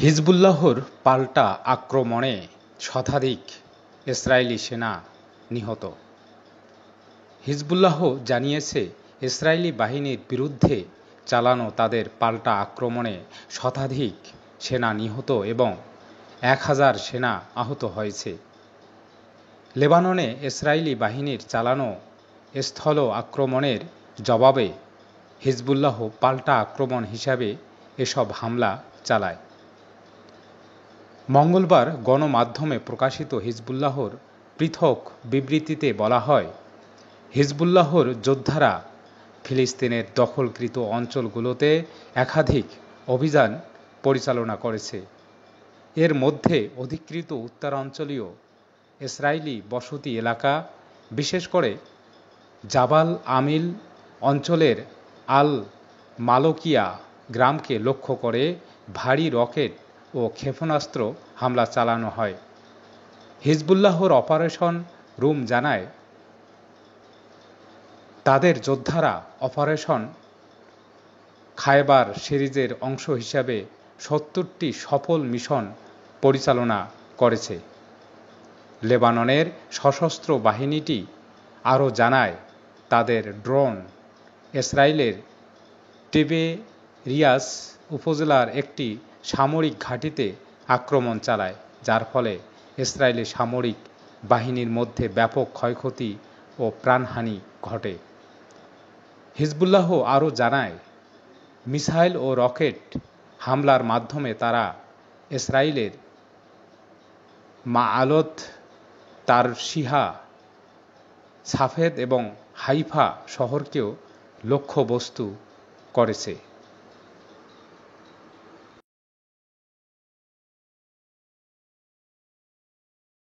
হিজবুল্লাহর পাল্টা আক্রমণে শতাধিক ইসরায়েলি সেনা নিহত। হিজবুল্লাহ জানিয়েছে, ইসরায়েলি বাহিনীর বিরুদ্ধে চালানো তাদের পাল্টা আক্রমণে শতাধিক সেনা নিহত এবং 1000 সেনা আহত হয়েছে। লেবাননে ইসরায়েলি বাহিনীর চালানো স্থল আক্রমণের জবাবে হিজবুল্লাহ পাল্টা আক্রমণ হিসাবে এসব হামলা চালায়। মঙ্গলবার গণমাধ্যমে প্রকাশিত হিজবুল্লাহর পৃথক বিবৃতিতে বলা হয়, হিজবুল্লাহর যোদ্ধারা ফিলিস্তিনের দখলকৃত অঞ্চলগুলোতে একাধিক অভিযান পরিচালনা করেছে। এর মধ্যে অধিকৃত উত্তরাঞ্চলীয় ইসরায়েলি বসতি এলাকা, বিশেষ করে জাবাল আমিল অঞ্চলের আল মালকিয়া গ্রামকে লক্ষ্য করে ভারী রকেট ও ক্ষেপণাস্ত্র হামলা চালানো হয়। হিজবুল্লাহর অপারেশন রুম জানায়, তাদের যোদ্ধারা অপারেশন খায়বার সিরিজের অংশ হিসাবে 70টি সফল মিশন পরিচালনা করেছে। লেবাননের সশস্ত্র বাহিনীটি আরও জানায়, তাদের ড্রোন ইসরায়েলের টিবেরিয়াস উপজেলার একটি সামরিক ঘাঁটিতে আক্রমণ চালায়, যার ফলে ইসরায়েলি সামরিক বাহিনীর মধ্যে ব্যাপক ক্ষয়ক্ষতি ও প্রাণহানি ঘটে। হিজবুল্লাহ আরও জানায়, মিসাইল ও রকেট হামলার মাধ্যমে তারা ইসরায়েলের মাআলত, তারশিহা, সাফেদ এবং হাইফা শহরকেও লক্ষ্যবস্তু করেছে।